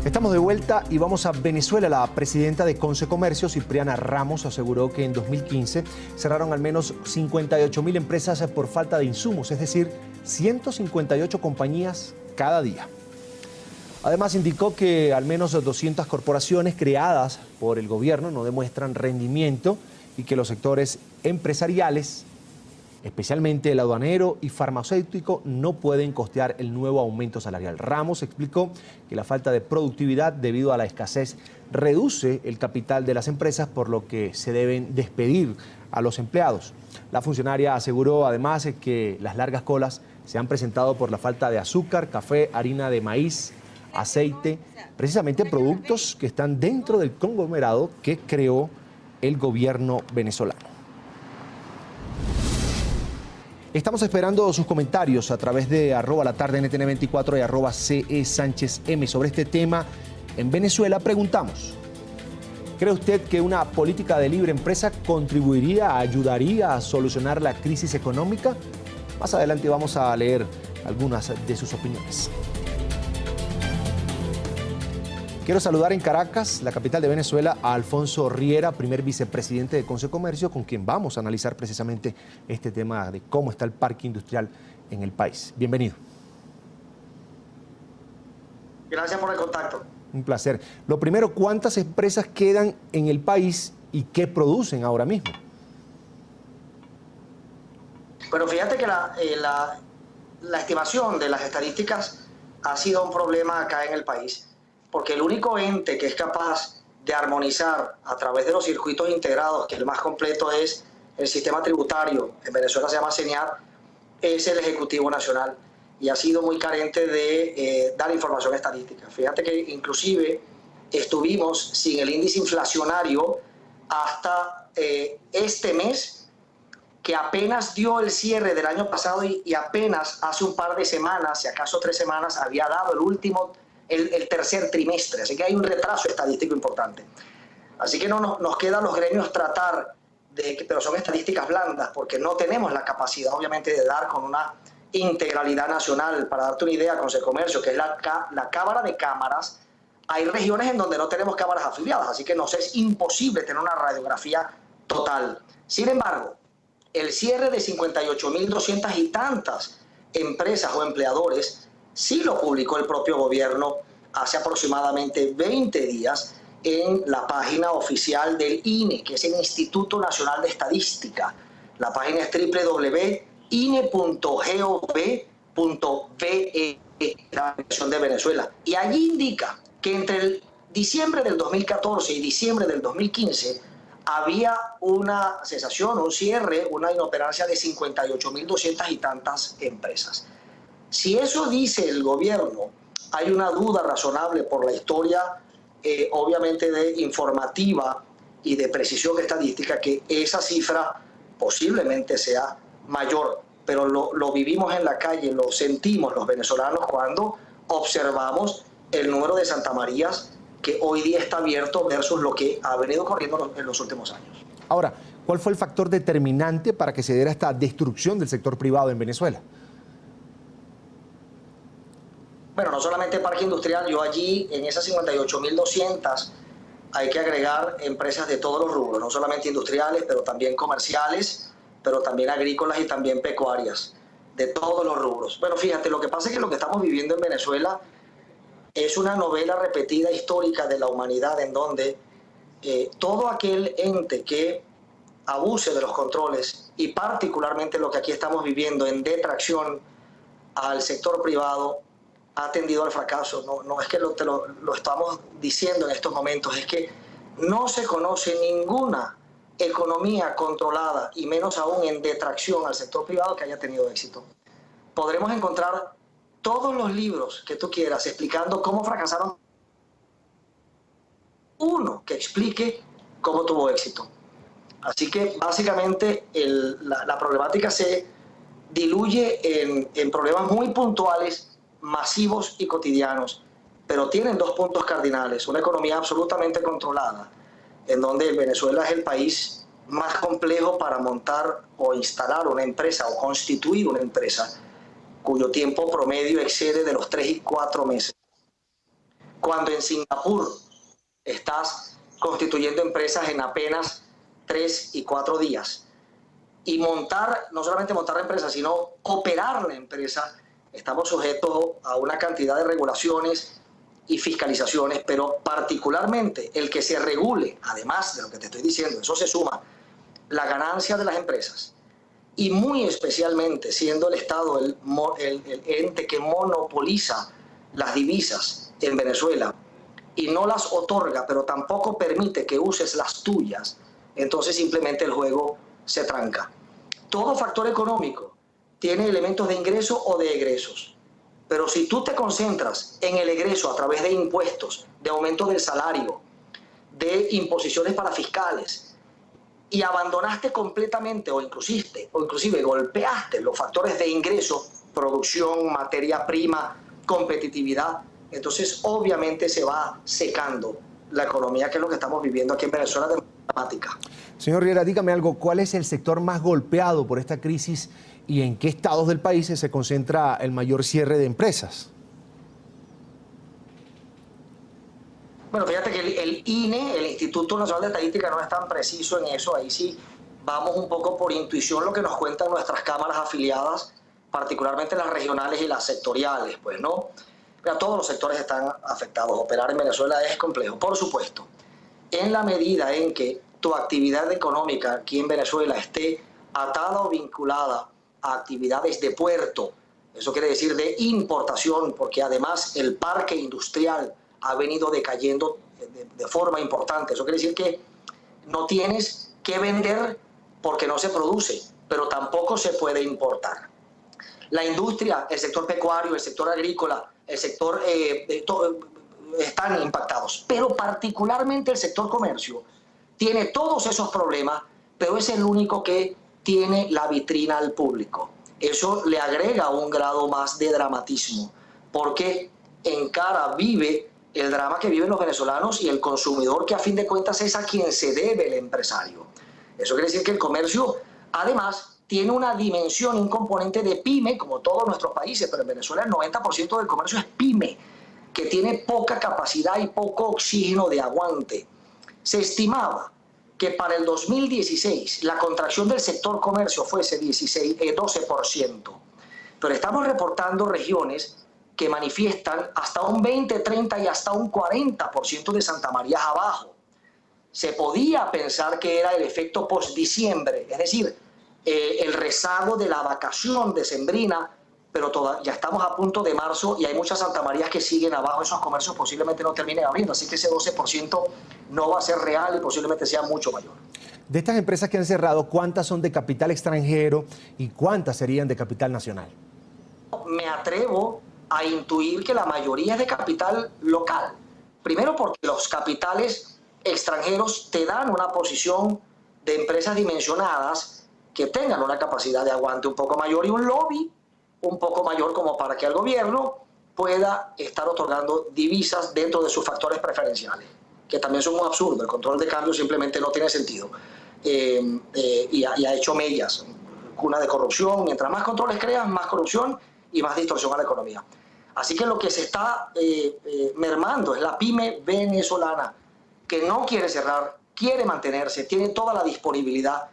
Estamos de vuelta y vamos a Venezuela. La presidenta de Concecomercio, Cipriana Ramos, aseguró que en 2015 cerraron al menos 58.000 empresas por falta de insumos, es decir, 158 compañías cada día. Además, indicó que al menos 200 corporaciones creadas por el gobierno no demuestran rendimiento y que los sectores empresariales, especialmente el aduanero y farmacéutico, no pueden costear el nuevo aumento salarial. Ramos explicó que la falta de productividad debido a la escasez reduce el capital de las empresas, por lo que se deben despedir a los empleados. La funcionaria aseguró además que las largas colas se han presentado por la falta de azúcar, café, harina de maíz, aceite, precisamente productos que están dentro del conglomerado que creó el gobierno venezolano. Estamos esperando sus comentarios a través de @latardenetn24 y @CESánchezM sobre este tema. En Venezuela preguntamos: ¿cree usted que una política de libre empresa ayudaría a solucionar la crisis económica? Más adelante vamos a leer algunas de sus opiniones. Quiero saludar en Caracas, la capital de Venezuela, a Alfonso Riera, primer vicepresidente de Concecomercio, con quien vamos a analizar precisamente este tema de cómo está el parque industrial en el país. Bienvenido. Gracias por el contacto. Un placer. Lo primero, ¿cuántas empresas quedan en el país y qué producen ahora mismo? Bueno, fíjate que la estimación de las estadísticas ha sido un problema acá en el país, porque el único ente que es capaz de armonizar a través de los circuitos integrados, que el más completo es el sistema tributario, en Venezuela se llama CENIAT, es el Ejecutivo Nacional, y ha sido muy carente de dar información estadística. Fíjate que inclusive estuvimos sin el índice inflacionario hasta este mes, que apenas dio el cierre del año pasado y apenas hace un par de semanas, si acaso 3 semanas, había dado el tercer trimestre, así que hay un retraso estadístico importante. Así que nos queda a los gremios tratar pero son estadísticas blandas, porque no tenemos la capacidad, obviamente, de dar con una integralidad nacional. Para darte una idea, Concecomercio, que es la Cámara de Cámaras, hay regiones en donde no tenemos cámaras afiliadas, así que nos es imposible tener una radiografía total. Sin embargo, el cierre de 58.200 y tantas empresas o empleadores sí lo publicó el propio gobierno hace aproximadamente 20 días en la página oficial del INE, que es el Instituto Nacional de Estadística. La página es www.ine.gov.be, la versión de Venezuela. Y allí indica que entre el diciembre del 2014 y diciembre del 2015 había una cesación, un cierre, una inoperancia de 58.200 y tantas empresas. Si eso dice el gobierno, hay una duda razonable por la historia, obviamente informativa y de precisión estadística, que esa cifra posiblemente sea mayor, pero lo vivimos en la calle, lo sentimos los venezolanos cuando observamos el número de Santa Marías que hoy día está abierto versus lo que ha venido corriendo en los últimos años. Ahora, ¿cuál fue el factor determinante para que se diera esta destrucción del sector privado en Venezuela? Bueno, no solamente parque industrial, yo allí en esas 58.200 hay que agregar empresas de todos los rubros, no solamente industriales, pero también comerciales, pero también agrícolas y también pecuarias, de todos los rubros. Bueno, fíjate, lo que pasa es que lo que estamos viviendo en Venezuela es una novela repetida histórica de la humanidad, en donde todo aquel ente que abuse de los controles, y particularmente lo que aquí estamos viviendo en detracción al sector privado, ha tendido al fracaso. No es que lo estamos diciendo en estos momentos, es que no se conoce ninguna economía controlada, y menos aún en detracción al sector privado, que haya tenido éxito. Podremos encontrar todos los libros que tú quieras explicando cómo fracasaron, uno que explique cómo tuvo éxito. Así que básicamente la problemática se diluye en problemas muy puntuales, masivos y cotidianos, pero tienen 2 puntos cardinales: una economía absolutamente controlada, en donde Venezuela es el país más complejo para montar o instalar una empresa o constituir una empresa, cuyo tiempo promedio excede de los 3 y 4 meses. cuando en Singapur estás constituyendo empresas en apenas 3 y 4 días. Y montar, no solamente montar la empresa, sino operar la empresa, estamos sujetos a una cantidad de regulaciones y fiscalizaciones, pero particularmente el que se regule, además de lo que te estoy diciendo, eso se suma, la ganancia de las empresas, y muy especialmente siendo el Estado el ente que monopoliza las divisas en Venezuela y no las otorga, pero tampoco permite que uses las tuyas, entonces simplemente el juego se tranca. Todo factor económico tiene elementos de ingreso o de egresos, pero si tú te concentras en el egreso a través de impuestos, de aumento del salario, de imposiciones para fiscales, y abandonaste completamente o inclusive golpeaste los factores de ingreso, producción, materia prima, competitividad, entonces obviamente se va secando la economía, que es lo que estamos viviendo aquí en Venezuela, de dramática. Señor Riera, dígame algo, ¿cuál es el sector más golpeado por esta crisis y en qué estados del país se concentra el mayor cierre de empresas? Bueno, fíjate que el INE, el Instituto Nacional de Estadística, no es tan preciso en eso. Ahí sí vamos un poco por intuición lo que nos cuentan nuestras cámaras afiliadas, particularmente las regionales y las sectoriales, pues, ¿no? Pero todos los sectores están afectados. Operar en Venezuela es complejo, por supuesto. En la medida en que tu actividad económica aquí en Venezuela esté atada o vinculada a actividades de puerto, eso quiere decir de importación, porque además el parque industrial ha venido decayendo de forma importante. Eso quiere decir que no tienes que vender porque no se produce, pero tampoco se puede importar. La industria, el sector pecuario, el sector agrícola, el sector están impactados, pero particularmente el sector comercio tiene todos esos problemas, pero es el único que tiene la vitrina al público. Eso le agrega un grado más de dramatismo, porque vive el drama que viven los venezolanos y el consumidor, que a fin de cuentas es a quien se debe el empresario. Eso quiere decir que el comercio, además, tiene una dimensión, un componente de pyme, como todos nuestros países, pero en Venezuela el 90% del comercio es pyme, que tiene poca capacidad y poco oxígeno de aguante. Se estimaba que para el 2016 la contracción del sector comercio fuese 12%, pero estamos reportando regiones que manifiestan hasta un 20, 30 y hasta un 40% de Santa María abajo. Se podía pensar que era el efecto post-diciembre, es decir, el rezago de la vacación decembrina, pero ya estamos a punto de marzo y hay muchas Santa Marías que siguen abajo. Esos comercios posiblemente no terminen abriendo, así que ese 12% no va a ser real y posiblemente sea mucho mayor. De estas empresas que han cerrado, ¿cuántas son de capital extranjero y cuántas serían de capital nacional? Me atrevo a intuir que la mayoría es de capital local. Primero porque los capitales extranjeros te dan una posición de empresas dimensionadas que tengan una capacidad de aguante un poco mayor y un lobby un poco mayor como para que el gobierno pueda estar otorgando divisas dentro de sus factores preferenciales, que también son un absurdo. El control de cambio simplemente no tiene sentido y ha hecho mellas, cuna de corrupción. Mientras más controles creas, más corrupción y más distorsión a la economía. Así que lo que se está mermando es la pyme venezolana, que no quiere cerrar, quiere mantenerse, tiene toda la disponibilidad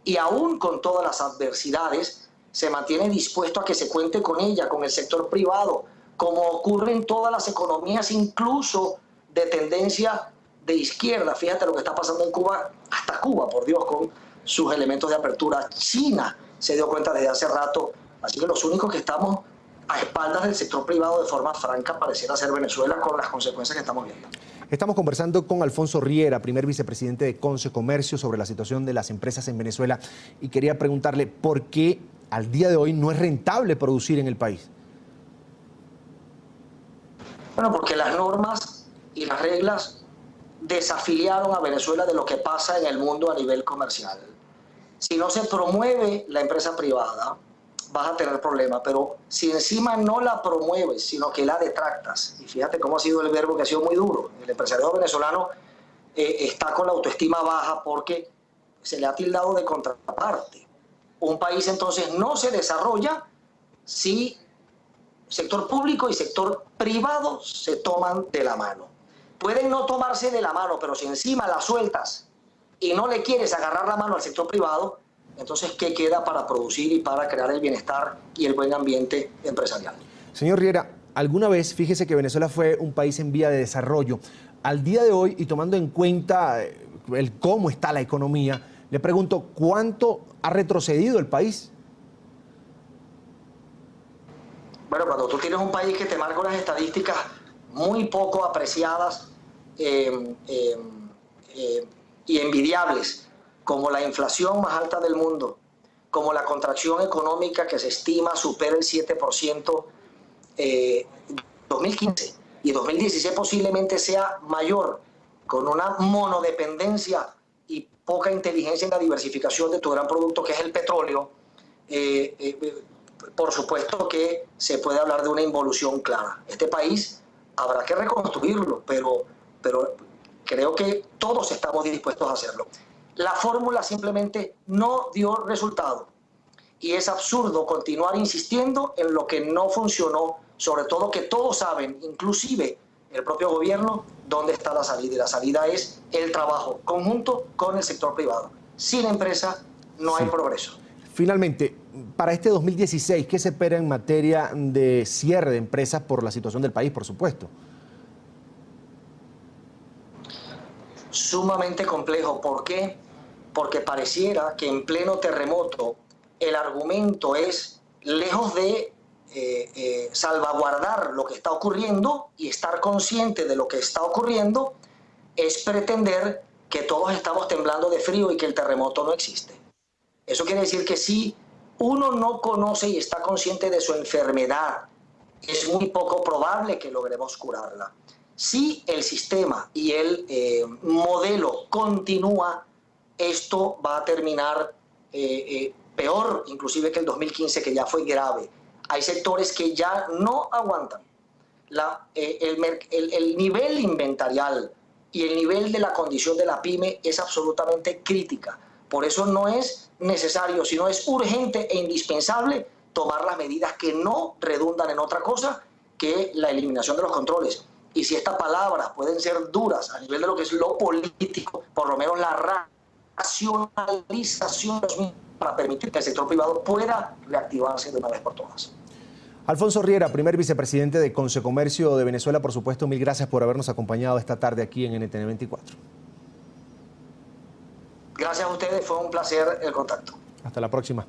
y aún con todas las adversidades se mantiene dispuesto a que se cuente con ella, con el sector privado, como ocurre en todas las economías, incluso de tendencia de izquierda. Fíjate lo que está pasando en Cuba, hasta Cuba, por Dios, con sus elementos de apertura. China se dio cuenta desde hace rato, así que los únicos que estamos a espaldas del sector privado de forma franca pareciera ser Venezuela, con las consecuencias que estamos viendo. Estamos conversando con Alfonso Riera, primer vicepresidente de Concecomercio, sobre la situación de las empresas en Venezuela, y quería preguntarle por qué al día de hoy no es rentable producir en el país. Bueno, porque las normas y las reglas desafiliaron a Venezuela de lo que pasa en el mundo a nivel comercial. Si no se promueve la empresa privada, vas a tener problemas, pero si encima no la promueves, sino que la detractas, y fíjate cómo ha sido el verbo, que ha sido muy duro. El empresariado venezolano está con la autoestima baja porque se le ha tildado de contraparte. Un país entonces no se desarrolla si sector público y sector privado se toman de la mano. Pueden no tomarse de la mano, pero si encima la sueltas y no le quieres agarrar la mano al sector privado, entonces, ¿qué queda para producir y para crear el bienestar y el buen ambiente empresarial? Señor Riera, alguna vez, fíjese que Venezuela fue un país en vía de desarrollo. Al día de hoy, y tomando en cuenta el cómo está la economía, le pregunto, ¿cuánto ha retrocedido el país? Bueno, cuando tú tienes un país que te marca unas estadísticas muy poco apreciadas y envidiables, como la inflación más alta del mundo, como la contracción económica que se estima supera el 7%, 2015 y 2016 posiblemente sea mayor, con una monodependencia y poca inteligencia en la diversificación de tu gran producto que es el petróleo, por supuesto que se puede hablar de una involución clara. Este país habrá que reconstruirlo, pero creo que todos estamos dispuestos a hacerlo. La fórmula simplemente no dio resultado y es absurdo continuar insistiendo en lo que no funcionó, sobre todo que todos saben, inclusive el propio gobierno, dónde está la salida, y la salida es el trabajo conjunto con el sector privado. Sin empresa no hay progreso. Finalmente, para este 2016, ¿qué se espera en materia de cierre de empresas por la situación del país, por supuesto? Sumamente complejo. ¿Por qué? Porque pareciera que en pleno terremoto el argumento es, lejos de salvaguardar lo que está ocurriendo y estar consciente de lo que está ocurriendo, es pretender que todos estamos temblando de frío y que el terremoto no existe. Eso quiere decir que si uno no conoce y está consciente de su enfermedad, es muy poco probable que logremos curarla. Si el sistema y el modelo continúa, esto va a terminar peor inclusive que el 2015, que ya fue grave. Hay sectores que ya no aguantan. El nivel inventarial y el nivel de la condición de la pyme es absolutamente crítica. Por eso no es necesario, sino es urgente e indispensable tomar las medidas que no redundan en otra cosa que la eliminación de los controles. Y si estas palabras pueden ser duras a nivel de lo que es lo político, por lo menos la racionalización para permitir que el sector privado pueda reactivarse de una vez por todas. Alfonso Riera, primer vicepresidente de Consecomercio de Venezuela, por supuesto, mil gracias por habernos acompañado esta tarde aquí en NTN 24. Gracias a ustedes, fue un placer el contacto. Hasta la próxima.